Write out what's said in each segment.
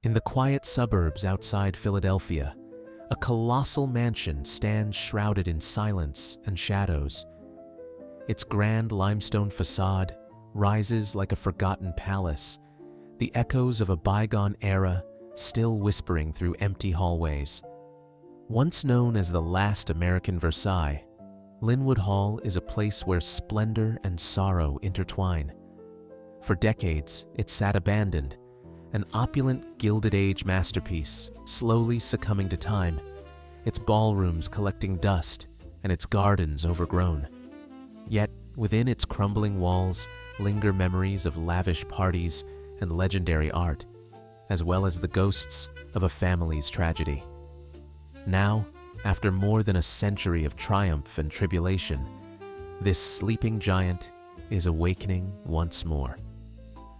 In the quiet suburbs outside Philadelphia, a colossal mansion stands shrouded in silence and shadows. Its grand limestone facade rises like a forgotten palace, the echoes of a bygone era still whispering through empty hallways. Once known as the last American Versailles, Lynwood Hall is a place where splendor and sorrow intertwine. For decades, it sat abandoned, an opulent Gilded Age masterpiece, slowly succumbing to time, its ballrooms collecting dust and its gardens overgrown. Yet, within its crumbling walls linger memories of lavish parties and legendary art, as well as the ghosts of a family's tragedy. Now, after more than a century of triumph and tribulation, this sleeping giant is awakening once more.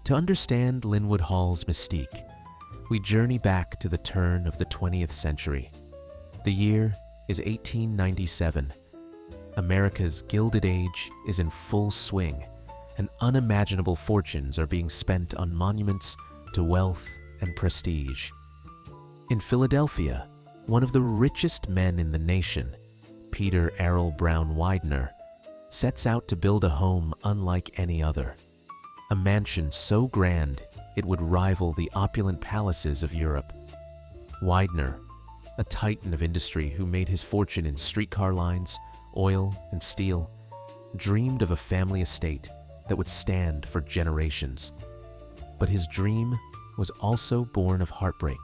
To understand Lynwood Hall's mystique, we journey back to the turn of the 20th century. The year is 1897. America's Gilded Age is in full swing, and unimaginable fortunes are being spent on monuments to wealth and prestige. In Philadelphia, one of the richest men in the nation, Peter Errol Brown Widener, sets out to build a home unlike any other. A mansion so grand it would rival the opulent palaces of Europe. Widener, a titan of industry who made his fortune in streetcar lines, oil, and steel, dreamed of a family estate that would stand for generations. But his dream was also born of heartbreak.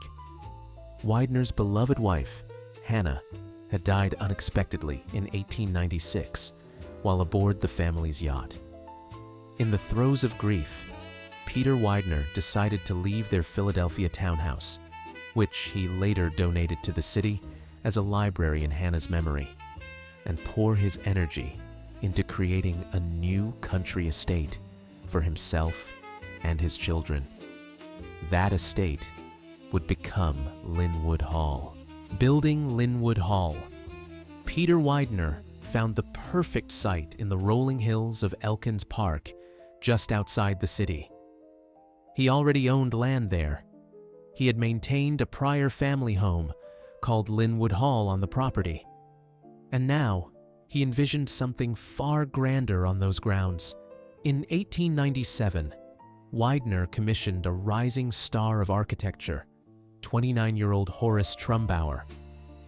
Widener's beloved wife, Hannah, had died unexpectedly in 1896 while aboard the family's yacht. In the throes of grief, Peter Widener decided to leave their Philadelphia townhouse, which he later donated to the city as a library in Hannah's memory, and pour his energy into creating a new country estate for himself and his children. That estate would become Lynwood Hall. Building Lynwood Hall, Peter Widener found the perfect site in the rolling hills of Elkins Park, just outside the city. He already owned land there. He had maintained a prior family home called Lynwood Hall on the property. And now, he envisioned something far grander on those grounds. In 1897, Widener commissioned a rising star of architecture, 29-year-old Horace Trumbauer,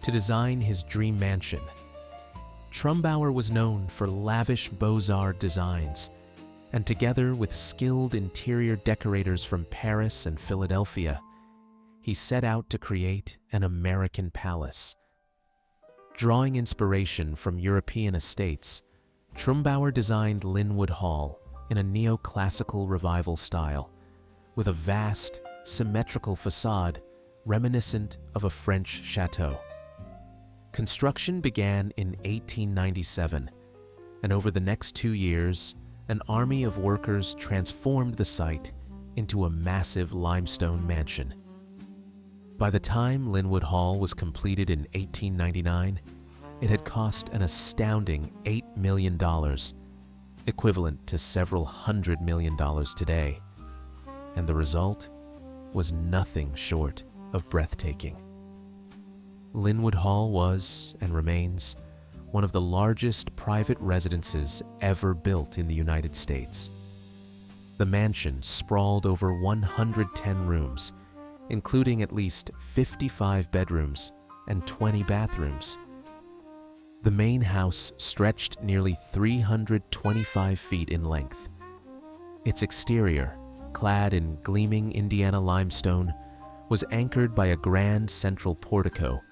to design his dream mansion. Trumbauer was known for lavish Beaux-Arts designs, and together with skilled interior decorators from Paris and Philadelphia, he set out to create an American palace. Drawing inspiration from European estates, Trumbauer designed Lynwood Hall in a neoclassical revival style, with a vast, symmetrical facade reminiscent of a French chateau. Construction began in 1897, and over the next 2 years, an army of workers transformed the site into a massive limestone mansion. By the time Lynwood Hall was completed in 1899, it had cost an astounding $8 million, equivalent to several $100 million today, and the result was nothing short of breathtaking. Lynwood Hall was, and remains, one of the largest private residences ever built in the United States. The mansion sprawled over 110 rooms, including at least 55 bedrooms and 20 bathrooms. The main house stretched nearly 325 feet in length. Its exterior, clad in gleaming Indiana limestone, was anchored by a grand central portico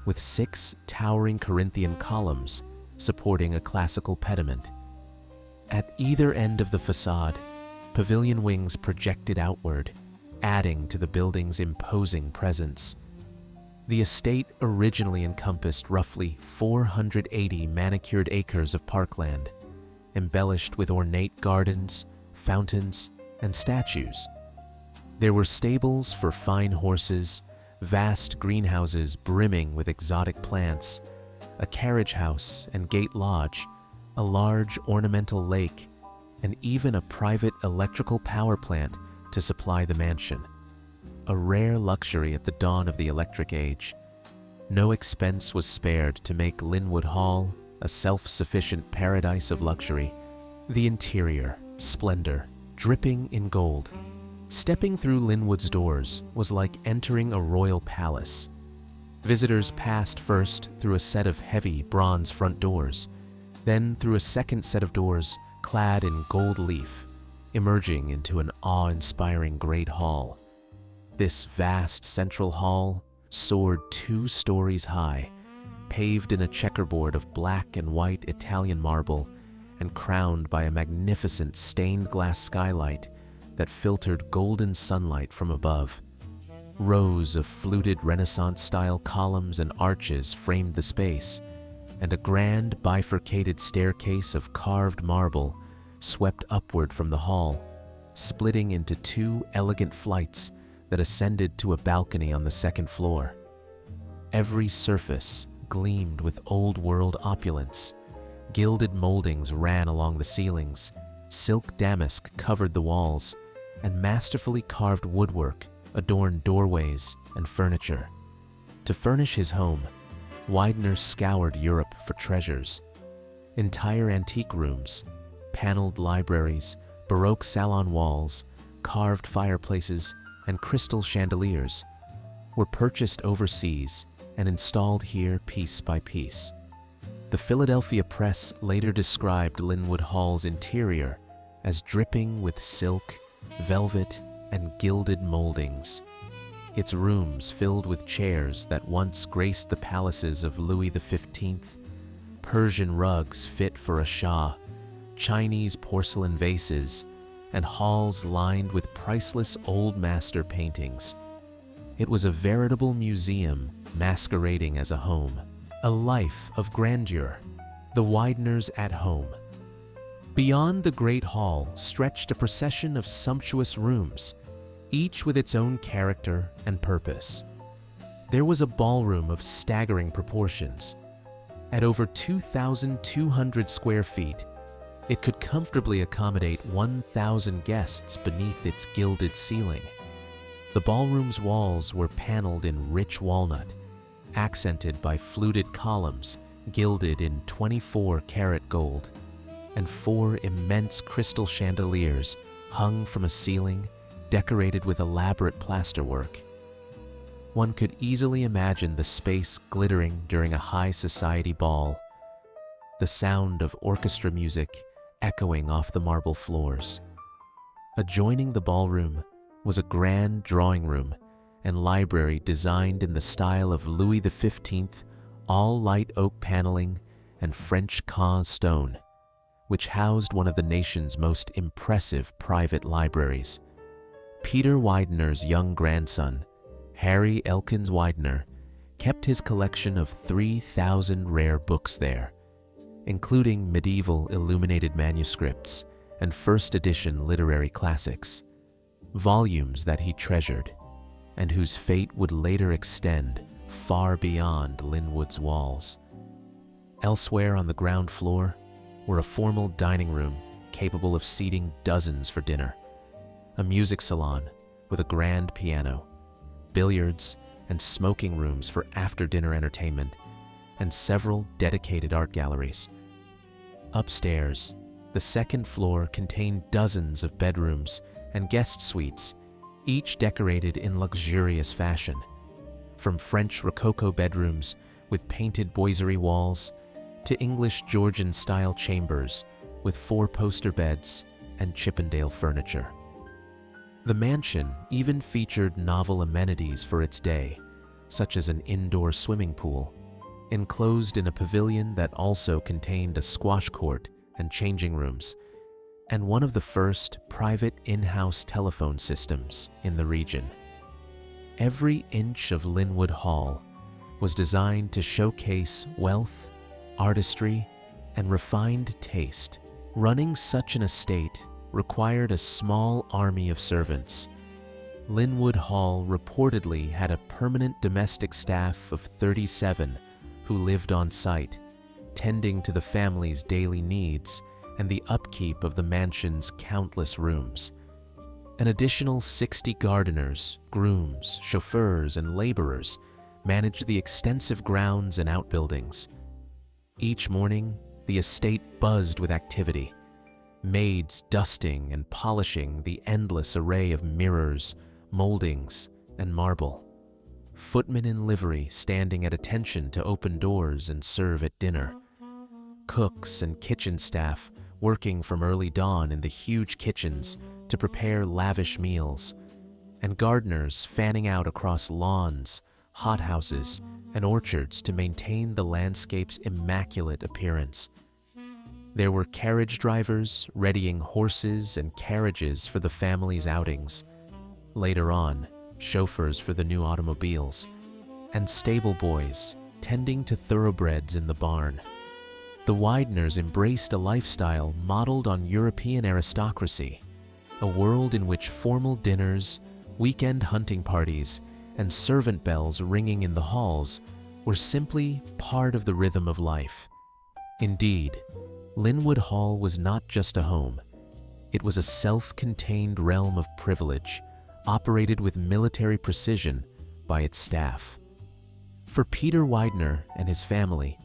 with 6 towering Corinthian columns supporting a classical pediment. At either end of the facade, pavilion wings projected outward, adding to the building's imposing presence. The estate originally encompassed roughly 480 manicured acres of parkland, embellished with ornate gardens, fountains, and statues. There were stables for fine horses, vast greenhouses brimming with exotic plants, a carriage house and gate lodge, a large ornamental lake, and even a private electrical power plant to supply the mansion. a rare luxury at the dawn of the Electric Age. No expense was spared to make Lynwood Hall a self-sufficient paradise of luxury. The interior, splendor, dripping in gold. Stepping through Lynwood's doors was like entering a royal palace. Visitors passed first through a set of heavy bronze front doors, then through a second set of doors clad in gold leaf, emerging into an awe-inspiring great hall. This vast central hall soared 2 stories high, paved in a checkerboard of black and white Italian marble and crowned by a magnificent stained glass skylight that filtered golden sunlight from above. Rows of fluted Renaissance-style columns and arches framed the space, and a grand bifurcated staircase of carved marble swept upward from the hall, splitting into 2 elegant flights that ascended to a balcony on the second floor. Every surface gleamed with old-world opulence. Gilded moldings ran along the ceilings, silk damask covered the walls, and masterfully carved woodwork adorned doorways and furniture. To furnish his home, Widener scoured Europe for treasures. Entire antique rooms, paneled libraries, Baroque salon walls, carved fireplaces, and crystal chandeliers were purchased overseas and installed here piece by piece. The Philadelphia Press later described Lynwood Hall's interior as dripping with silk, velvet, and gilded moldings. Its rooms filled with chairs that once graced the palaces of Louis XV, Persian rugs fit for a Shah, Chinese porcelain vases, and halls lined with priceless old master paintings. It was a veritable museum masquerading as a home, a life of grandeur, the Wideners at home. Beyond the Great Hall stretched a procession of sumptuous rooms, each with its own character and purpose. There was a ballroom of staggering proportions. At over 2,200 square feet, it could comfortably accommodate 1,000 guests beneath its gilded ceiling. The ballroom's walls were paneled in rich walnut, accented by fluted columns gilded in 24-karat gold, and 4 immense crystal chandeliers hung from a ceiling decorated with elaborate plasterwork. One could easily imagine the space glittering during a high society ball, the sound of orchestra music echoing off the marble floors. Adjoining the ballroom was a grand drawing room and library designed in the style of Louis XV, all light oak paneling and French Caen stone, which housed one of the nation's most impressive private libraries. Peter Widener's young grandson, Harry Elkins Widener, kept his collection of 3,000 rare books there, including medieval illuminated manuscripts and first-edition literary classics, volumes that he treasured and whose fate would later extend far beyond Lynwood's walls. Elsewhere on the ground floor were a formal dining room capable of seating dozens for dinner, a music salon with a grand piano, billiards and smoking rooms for after-dinner entertainment, and several dedicated art galleries. Upstairs, the second floor contained dozens of bedrooms and guest suites, each decorated in luxurious fashion, from French Rococo bedrooms with painted boiserie walls to English Georgian-style chambers with 4-poster beds and Chippendale furniture. The mansion even featured novel amenities for its day, such as an indoor swimming pool, enclosed in a pavilion that also contained a squash court and changing rooms, and one of the first private in-house telephone systems in the region. Every inch of Lynwood Hall was designed to showcase wealth, artistry, and refined taste. Running such an estate required a small army of servants. Lynwood Hall reportedly had a permanent domestic staff of 37 who lived on site, tending to the family's daily needs and the upkeep of the mansion's countless rooms. An additional 60 gardeners, grooms, chauffeurs, and laborers managed the extensive grounds and outbuildings. Each morning, the estate buzzed with activity, maids dusting and polishing the endless array of mirrors, moldings, and marble, footmen in livery standing at attention to open doors and serve at dinner, cooks and kitchen staff working from early dawn in the huge kitchens to prepare lavish meals, and gardeners fanning out across lawns, hothouses, and orchards to maintain the landscape's immaculate appearance. There were carriage drivers readying horses and carriages for the family's outings. Later on, chauffeurs for the new automobiles, and stable boys tending to thoroughbreds in the barn. The Wideners embraced a lifestyle modeled on European aristocracy, a world in which formal dinners, weekend hunting parties, and servant bells ringing in the halls were simply part of the rhythm of life. Indeed, Lynwood Hall was not just a home. It was a self-contained realm of privilege, operated with military precision by its staff. For Peter Widener and his family,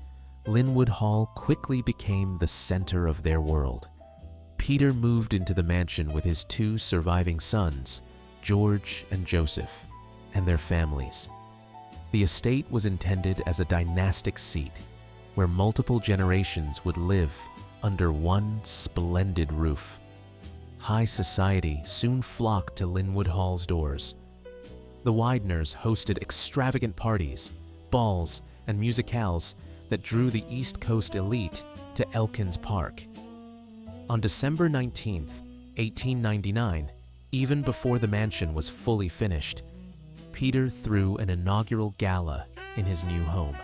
Lynwood Hall quickly became the center of their world. Peter moved into the mansion with his two surviving sons, George and Joseph, and their families. The estate was intended as a dynastic seat, where multiple generations would live under one splendid roof. High society soon flocked to Lynwood Hall's doors. The Wideners hosted extravagant parties, balls, and musicales that drew the East Coast elite to Elkins Park. On December 19, 1899, even before the mansion was fully finished, Peter threw an inaugural gala in his new home.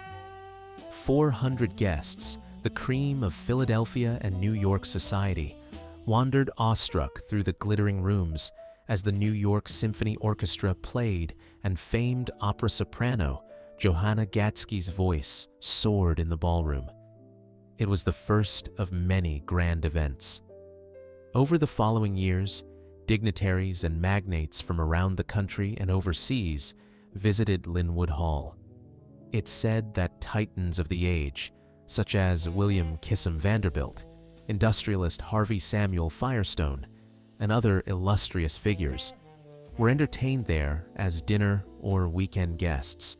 400 guests, the cream of Philadelphia and New York society, wandered awestruck through the glittering rooms as the New York Symphony Orchestra played and famed opera soprano Johanna Gatsky's voice soared in the ballroom. It was the first of many grand events. Over the following years, dignitaries and magnates from around the country and overseas visited Lynwood Hall. It's said that titans of the age, such as William Kissam Vanderbilt, industrialist Harvey Samuel Firestone, and other illustrious figures, were entertained there as dinner or weekend guests.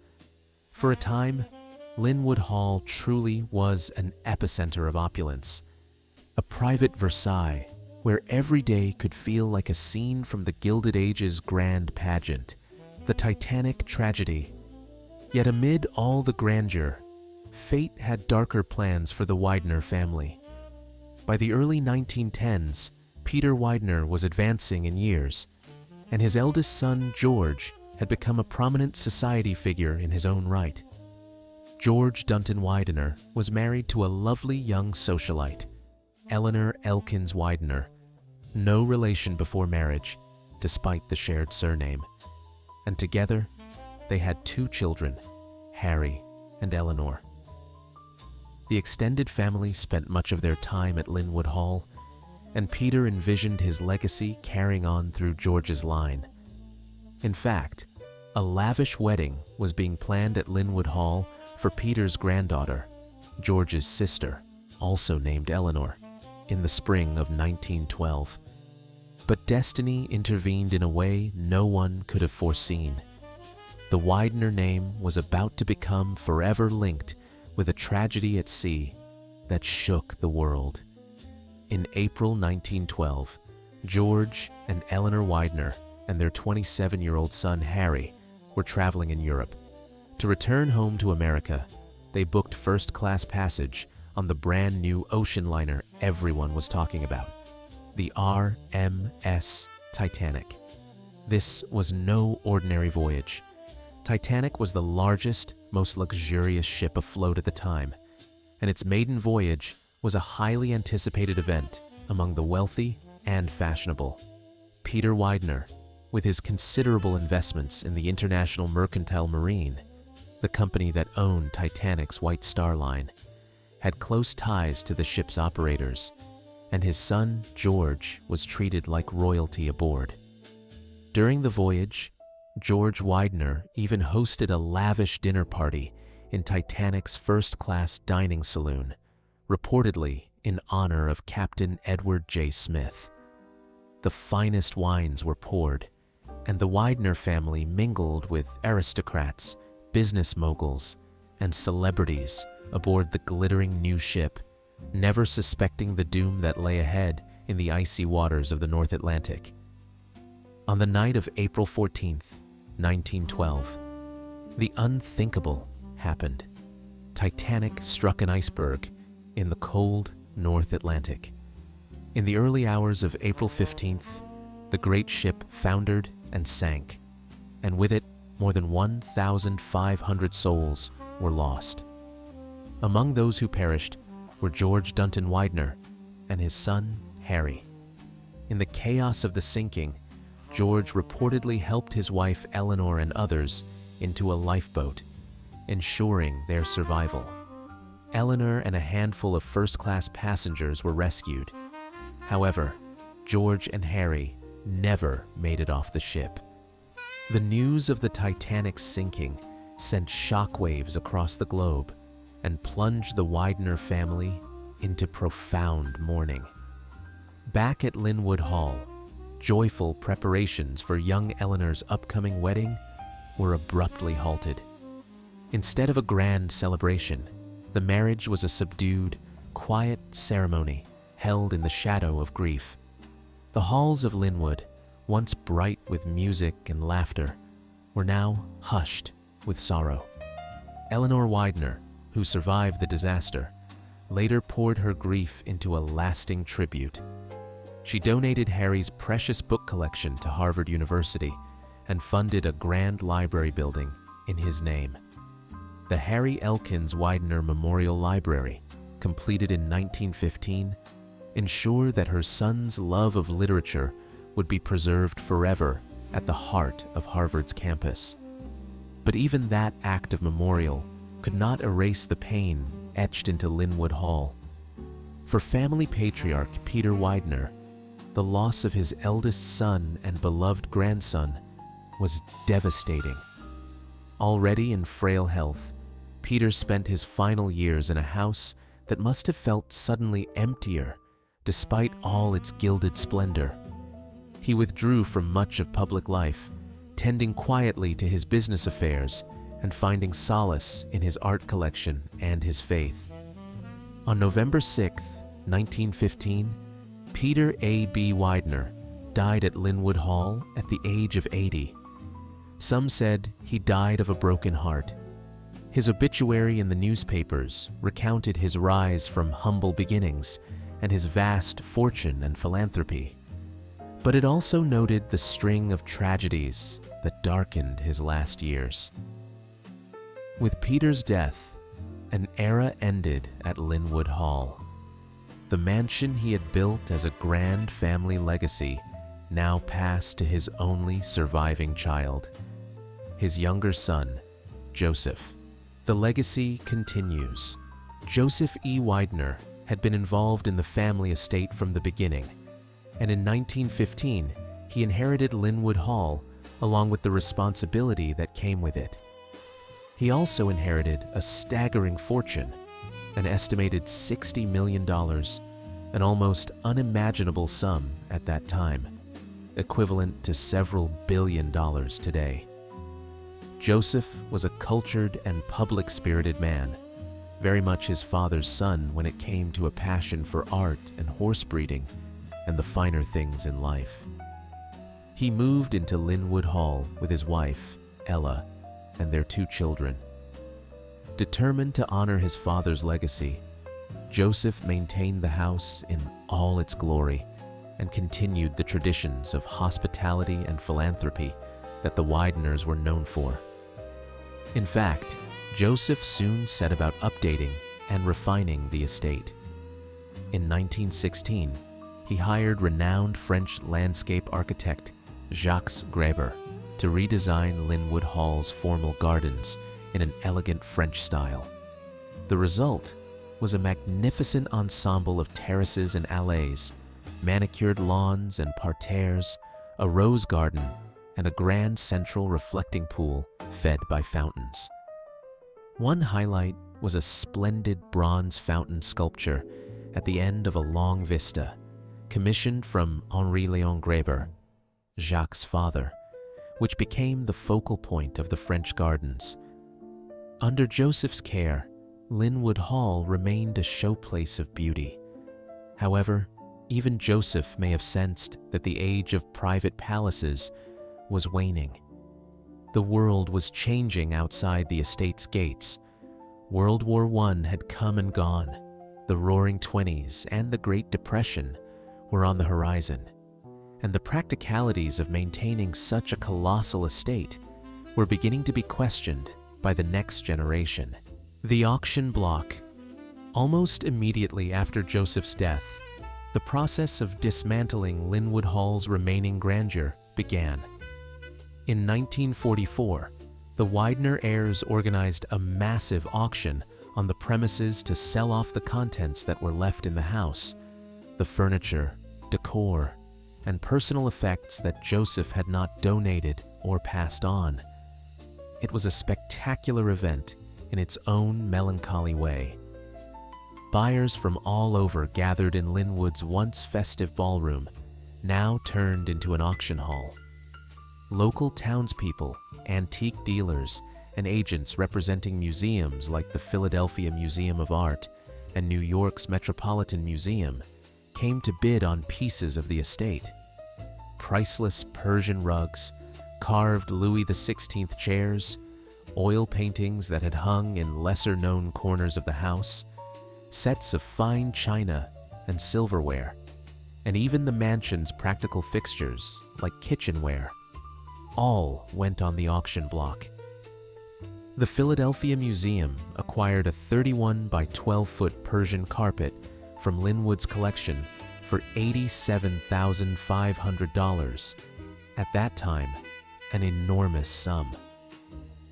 For a time, Lynwood Hall truly was an epicenter of opulence, a private Versailles where every day could feel like a scene from the Gilded Age's grand pageant, the Titanic tragedy. Yet amid all the grandeur, fate had darker plans for the Widener family. By the early 1910s, Peter Widener was advancing in years, and his eldest son, George, had become a prominent society figure in his own right. George Dunton Widener was married to a lovely young socialite, Eleanor Elkins Widener, no relation before marriage, despite the shared surname. And together, they had two children, Harry and Eleanor. The extended family spent much of their time at Lynwood Hall, and Peter envisioned his legacy carrying on through George's line. In fact, a lavish wedding was being planned at Lynwood Hall for Peter's granddaughter, George's sister, also named Eleanor, in the spring of 1912. But destiny intervened in a way no one could have foreseen. The Widener name was about to become forever linked with a tragedy at sea that shook the world. In April 1912, George and Eleanor Widener and their 27-year-old son Harry were traveling in Europe. To return home to America, they booked first-class passage on the brand new ocean liner everyone was talking about, the RMS Titanic. This was no ordinary voyage. Titanic was the largest, most luxurious ship afloat at the time, and its maiden voyage was a highly anticipated event among the wealthy and fashionable. Peter Widener, with his considerable investments in the International Mercantile Marine, the company that owned Titanic's White Star Line, had close ties to the ship's operators, and his son, George, was treated like royalty aboard. During the voyage, George Widener even hosted a lavish dinner party in Titanic's first-class dining saloon, reportedly in honor of Captain Edward J. Smith. The finest wines were poured, and the Widener family mingled with aristocrats, business moguls, and celebrities aboard the glittering new ship, never suspecting the doom that lay ahead in the icy waters of the North Atlantic. On the night of April 14th, 1912, the unthinkable happened. Titanic struck an iceberg in the cold North Atlantic. In the early hours of April 15th, the great ship foundered and sank, and with it, more than 1,500 souls were lost. Among those who perished were George Dunton Widener and his son, Harry. In the chaos of the sinking, George reportedly helped his wife Eleanor and others into a lifeboat, ensuring their survival. Eleanor and a handful of first-class passengers were rescued. However, George and Harry never made it off the ship. The news of the Titanic's sinking sent shockwaves across the globe and plunged the Widener family into profound mourning. Back at Lynwood Hall, joyful preparations for young Eleanor's upcoming wedding were abruptly halted. Instead of a grand celebration, the marriage was a subdued, quiet ceremony held in the shadow of grief. The halls of Lynwood, once bright with music and laughter, were now hushed with sorrow. Eleanor Widener, who survived the disaster, later poured her grief into a lasting tribute. She donated Harry's precious book collection to Harvard University and funded a grand library building in his name. The Harry Elkins Widener Memorial Library, completed in 1915, ensured that her son's love of literature would be preserved forever at the heart of Harvard's campus. But even that act of memorial could not erase the pain etched into Lynwood Hall. For family patriarch Peter Widener, the loss of his eldest son and beloved grandson was devastating. Already in frail health, Peter spent his final years in a house that must have felt suddenly emptier despite all its gilded splendor. He withdrew from much of public life, tending quietly to his business affairs and finding solace in his art collection and his faith. On November 6, 1915, Peter A.B. Widener died at Lynwood Hall at the age of 80. Some said he died of a broken heart. His obituary in the newspapers recounted his rise from humble beginnings and his vast fortune and philanthropy. But it also noted the string of tragedies that darkened his last years. With Peter's death, an era ended at Lynwood Hall. The mansion he had built as a grand family legacy now passed to his only surviving child, his younger son, Joseph. The legacy continues. Joseph E. Widener had been involved in the family estate from the beginning, and in 1915, he inherited Lynwood Hall along with the responsibility that came with it. He also inherited a staggering fortune, an estimated $60 million, an almost unimaginable sum at that time, equivalent to several billion dollars today. Joseph was a cultured and public-spirited man, very much his father's son when it came to a passion for art and horse breeding and the finer things in life. He moved into Lynwood Hall with his wife, Ella, and their 2 children. Determined to honor his father's legacy, Joseph maintained the house in all its glory and continued the traditions of hospitality and philanthropy that the Wideners were known for. In fact, Joseph soon set about updating and refining the estate. In 1916, he hired renowned French landscape architect Jacques Greber to redesign Lynwood Hall's formal gardens in an elegant French style. The result was a magnificent ensemble of terraces and alleys, manicured lawns and parterres, a rose garden, and a grand central reflecting pool fed by fountains. One highlight was a splendid bronze fountain sculpture at the end of a long vista, commissioned from Henri Léon Gréber, Jacques' father, which became the focal point of the French gardens. Under Joseph's care, Lynwood Hall remained a showplace of beauty. However, even Joseph may have sensed that the age of private palaces was waning. The world was changing outside the estate's gates. World War I had come and gone. The Roaring Twenties and the Great Depression were on the horizon, and the practicalities of maintaining such a colossal estate were beginning to be questioned by the next generation. The auction block. Almost immediately after Joseph's death, the process of dismantling Lynwood Hall's remaining grandeur began. In 1944, the Widener heirs organized a massive auction on the premises to sell off the contents that were left in the house, the furniture, decor, and personal effects that Joseph had not donated or passed on. It was a spectacular event in its own melancholy way. Buyers from all over gathered in Lynwood's once festive ballroom, now turned into an auction hall. Local townspeople, antique dealers, and agents representing museums like the Philadelphia Museum of Art and New York's Metropolitan Museum came to bid on pieces of the estate. Priceless Persian rugs, carved Louis XVI chairs, oil paintings that had hung in lesser-known corners of the house, sets of fine china and silverware, and even the mansion's practical fixtures like kitchenware, all went on the auction block. The Philadelphia Museum acquired a 31 by 12-foot Persian carpet from Lynwood's collection for $87,500. At that time, an enormous sum.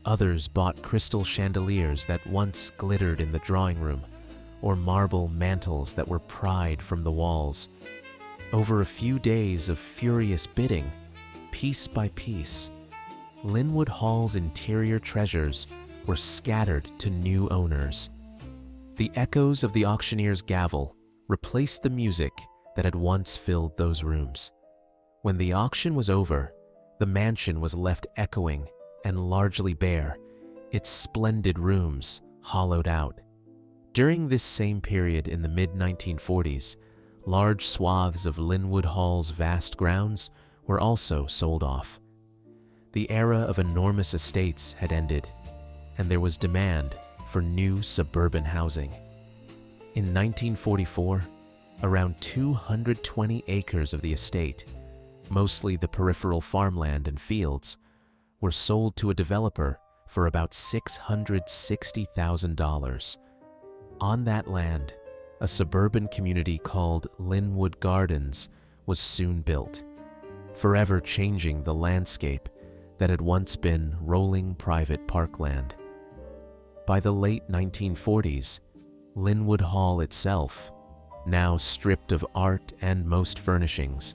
Others bought crystal chandeliers that once glittered in the drawing room, or marble mantles that were pried from the walls. Over a few days of furious bidding, piece by piece, Lynwood Hall's interior treasures were scattered to new owners. The echoes of the auctioneer's gavel replaced the music that had once filled those rooms. When the auction was over, the mansion was left echoing and largely bare, its splendid rooms hollowed out. During this same period in the mid-1940s, large swaths of Lynwood Hall's vast grounds were also sold off. The era of enormous estates had ended, and there was demand for new suburban housing. In 1944, around 220 acres of the estate, mostly the peripheral farmland and fields, were sold to a developer for about $660,000. On that land, a suburban community called Lynwood Gardens was soon built, forever changing the landscape that had once been rolling private parkland. By the late 1940s, Lynwood Hall itself, now stripped of art and most furnishings,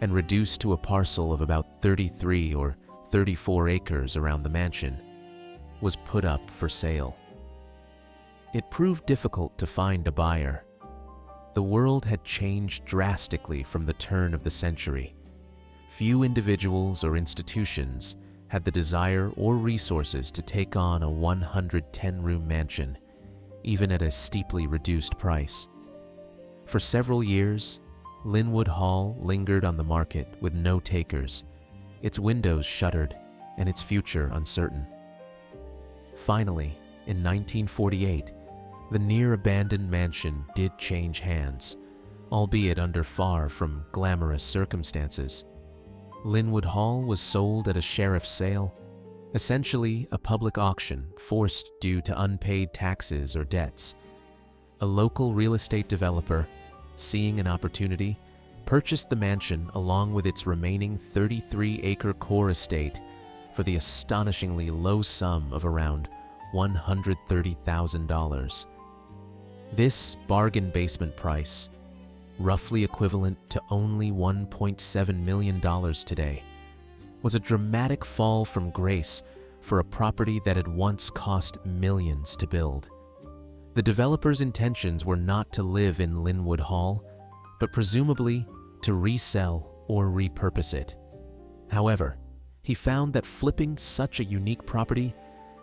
and reduced to a parcel of about 33 or 34 acres around the mansion, was put up for sale. It proved difficult to find a buyer. The world had changed drastically from the turn of the century. Few individuals or institutions had the desire or resources to take on a 110-room mansion, even at a steeply reduced price. For several years, Lynwood Hall lingered on the market with no takers, its windows shuttered and its future uncertain. Finally, in 1948, the near-abandoned mansion did change hands, albeit under far from glamorous circumstances. Lynwood Hall was sold at a sheriff's sale, essentially a public auction forced due to unpaid taxes or debts. A local real estate developer, seeing an opportunity, purchased the mansion along with its remaining 33-acre core estate for the astonishingly low sum of around $130,000. This bargain basement price, roughly equivalent to only $1.7 million today, was a dramatic fall from grace for a property that had once cost millions to build. The developer's intentions were not to live in Lynwood Hall, but presumably to resell or repurpose it. However, he found that flipping such a unique property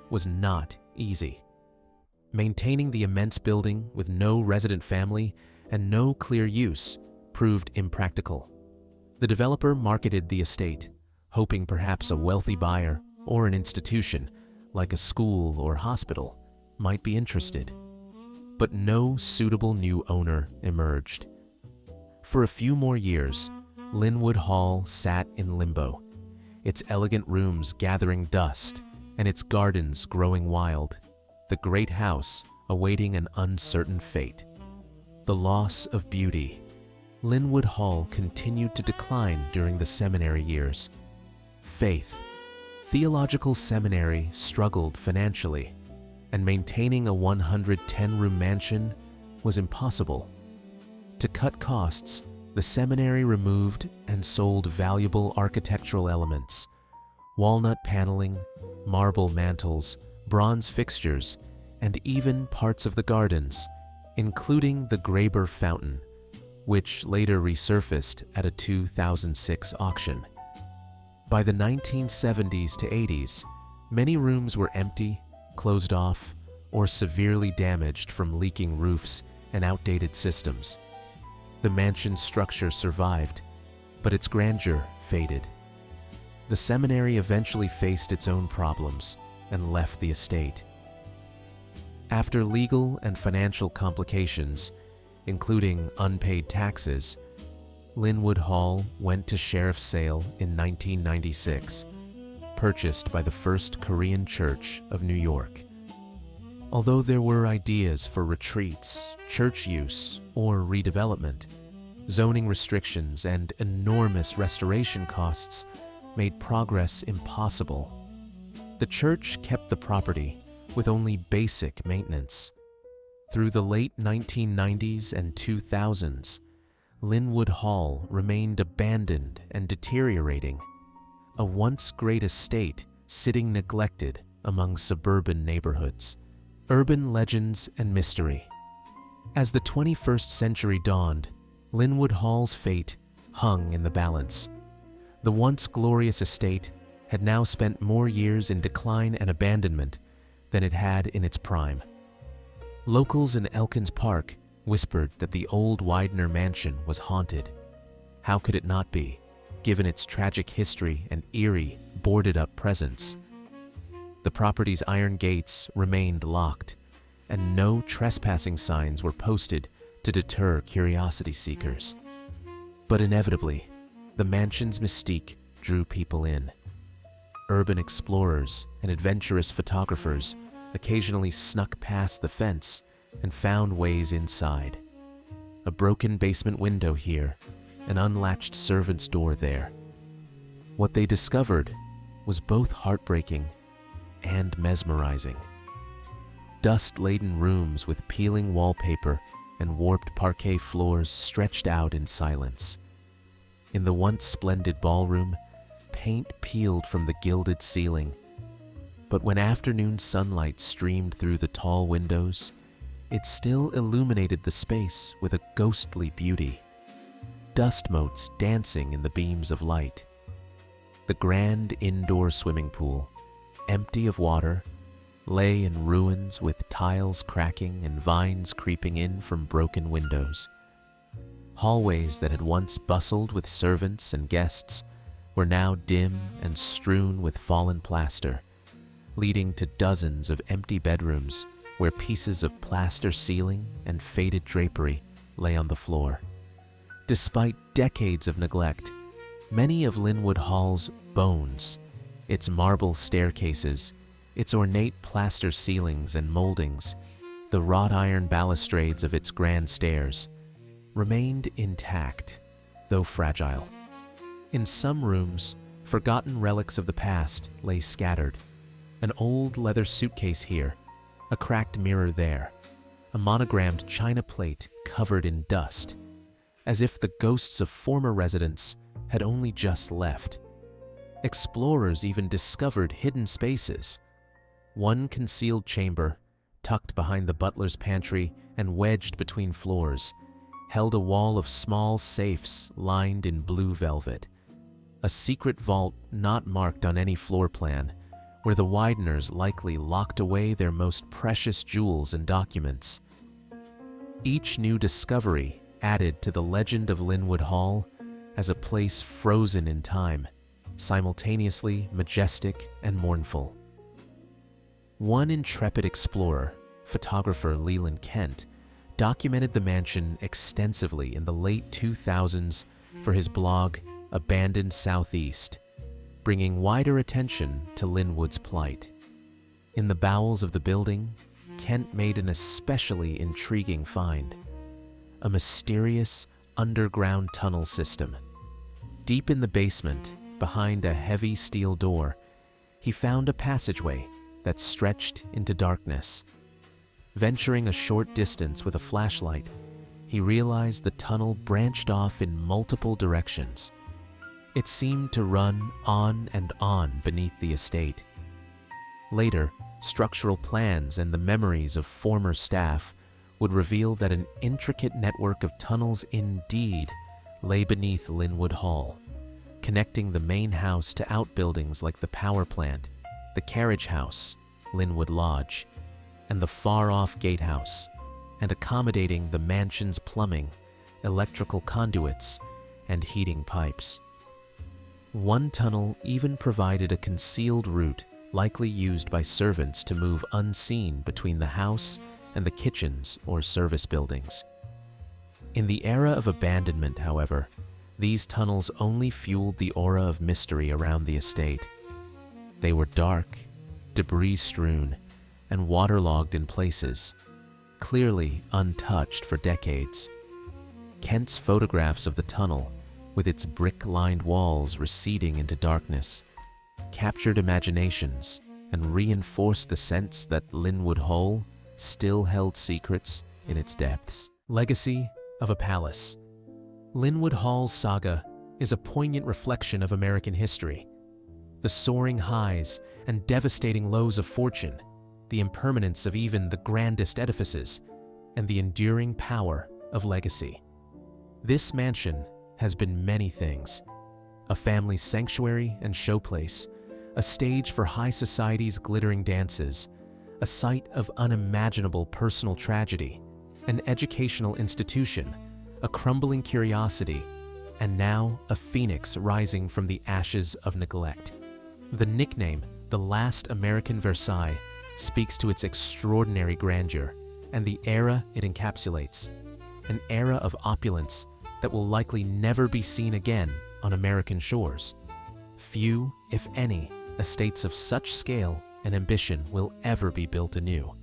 was not easy. Maintaining the immense building with no resident family and no clear use proved impractical. The developer marketed the estate, hoping perhaps a wealthy buyer or an institution, like a school or hospital, might be interested. But no suitable new owner emerged. For a few more years, Lynwood Hall sat in limbo, its elegant rooms gathering dust and its gardens growing wild, the great house awaiting an uncertain fate. The loss of beauty. Lynwood Hall continued to decline during the seminary years. Faith. Theological seminary struggled financially, and maintaining a 110-room mansion was impossible. To cut costs, the seminary removed and sold valuable architectural elements: walnut paneling, marble mantels, bronze fixtures, and even parts of the gardens, including the Graber fountain, which later resurfaced at a 2006 auction. By the 1970s to 80s, many rooms were empty, closed off, or severely damaged from leaking roofs and outdated systems. The mansion's structure survived, but its grandeur faded. The seminary eventually faced its own problems and left the estate. After legal and financial complications, including unpaid taxes, Lynwood Hall went to sheriff's sale in 1996, purchased by the First Korean Church of New York. Although there were ideas for retreats, church use, or redevelopment, zoning restrictions and enormous restoration costs made progress impossible. The church kept the property with only basic maintenance. Through the late 1990s and 2000s, Lynwood Hall remained abandoned and deteriorating, a once great estate sitting neglected among suburban neighborhoods. Urban legends and mystery. As the 21st century dawned, Lynwood Hall's fate hung in the balance. The once glorious estate had now spent more years in decline and abandonment than it had in its prime. Locals in Elkins Park whispered that the old Widener mansion was haunted. How could it not be, given its tragic history and eerie, boarded-up presence? The property's iron gates remained locked, and no trespassing signs were posted to deter curiosity seekers. But inevitably, the mansion's mystique drew people in. Urban explorers and adventurous photographers occasionally snuck past the fence and found ways inside. A broken basement window here, an unlatched servant's door there. What they discovered was both heartbreaking and mesmerizing. Dust-laden rooms with peeling wallpaper and warped parquet floors stretched out in silence. In the once splendid ballroom, paint peeled from the gilded ceiling. But when afternoon sunlight streamed through the tall windows, it still illuminated the space with a ghostly beauty. Dust motes dancing in the beams of light. The grand indoor swimming pool, empty of water, lay in ruins with tiles cracking and vines creeping in from broken windows. Hallways that had once bustled with servants and guests were now dim and strewn with fallen plaster, leading to dozens of empty bedrooms where pieces of plaster ceiling and faded drapery lay on the floor. Despite decades of neglect, many of Lynwood Hall's bones, its marble staircases, its ornate plaster ceilings and moldings, the wrought iron balustrades of its grand stairs, remained intact, though fragile. In some rooms, forgotten relics of the past lay scattered. An old leather suitcase here, a cracked mirror there, a monogrammed china plate covered in dust, as if the ghosts of former residents had only just left. Explorers even discovered hidden spaces. One concealed chamber, tucked behind the butler's pantry and wedged between floors, held a wall of small safes lined in blue velvet. A secret vault not marked on any floor plan, where the Wideners likely locked away their most precious jewels and documents. Each new discovery added to the legend of Lynwood Hall as a place frozen in time, simultaneously majestic and mournful. One intrepid explorer, photographer Leland Kent, documented the mansion extensively in the late 2000s for his blog, Abandoned Southeast, bringing wider attention to Lynwood's plight. In the bowels of the building, Kent made an especially intriguing find: a mysterious underground tunnel system. Deep in the basement, behind a heavy steel door, he found a passageway that stretched into darkness. Venturing a short distance with a flashlight, he realized the tunnel branched off in multiple directions. It seemed to run on and on beneath the estate. Later, structural plans and the memories of former staff would reveal that an intricate network of tunnels indeed lay beneath Lynwood Hall, connecting the main house to outbuildings like the power plant, the carriage house, Lynwood Lodge, and the far-off gatehouse, and accommodating the mansion's plumbing, electrical conduits, and heating pipes. One tunnel even provided a concealed route likely used by servants to move unseen between the house and the kitchens or service buildings. In the era of abandonment, however, these tunnels only fueled the aura of mystery around the estate. They were dark, debris-strewn, and waterlogged in places, clearly untouched for decades. Kent's photographs of the tunnel, with its brick-lined walls receding into darkness, captured imaginations and reinforced the sense that Lynwood Hall still held secrets in its depths. Legacy of a Palace. Lynwood Hall's saga is a poignant reflection of American history. The soaring highs and devastating lows of fortune, the impermanence of even the grandest edifices, and the enduring power of legacy. This mansion has been many things: a family sanctuary and showplace, a stage for high society's glittering dances, a site of unimaginable personal tragedy, an educational institution, a crumbling curiosity, and now a phoenix rising from the ashes of neglect. The nickname, the last American Versailles, speaks to its extraordinary grandeur and the era it encapsulates, an era of opulence that will likely never be seen again on American shores. Few, if any, estates of such scale and ambition will ever be built anew.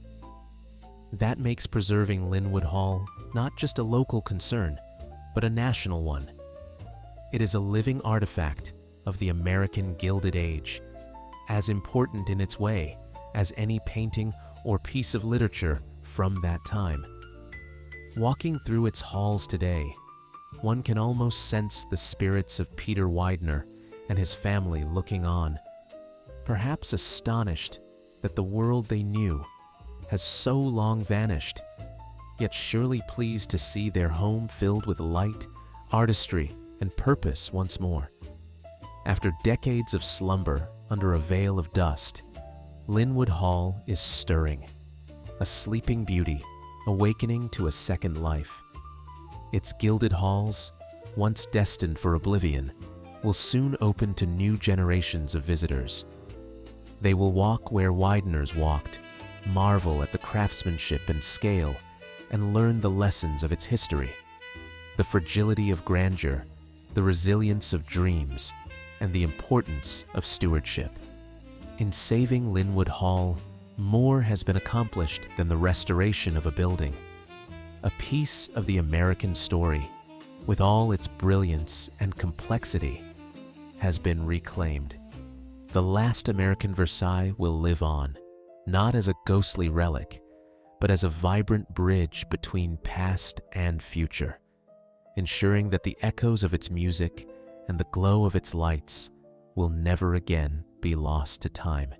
That makes preserving Lynwood Hall not just a local concern, but a national one. It is a living artifact of the American Gilded Age, as important in its way as any painting or piece of literature from that time. Walking through its halls today, one can almost sense the spirits of Peter Widener and his family looking on, perhaps astonished that the world they knew has so long vanished, yet surely pleased to see their home filled with light, artistry, and purpose once more. After decades of slumber under a veil of dust, Lynwood Hall is stirring, a sleeping beauty awakening to a second life. Its gilded halls, once destined for oblivion, will soon open to new generations of visitors. They will walk where Wideners walked, marvel at the craftsmanship and scale, and learn the lessons of its history, the fragility of grandeur, the resilience of dreams, and the importance of stewardship. In saving Lynwood Hall, more has been accomplished than the restoration of a building. A piece of the American story, with all its brilliance and complexity, has been reclaimed. The last American Versailles will live on, not as a ghostly relic, but as a vibrant bridge between past and future, ensuring that the echoes of its music and the glow of its lights will never again be lost to time.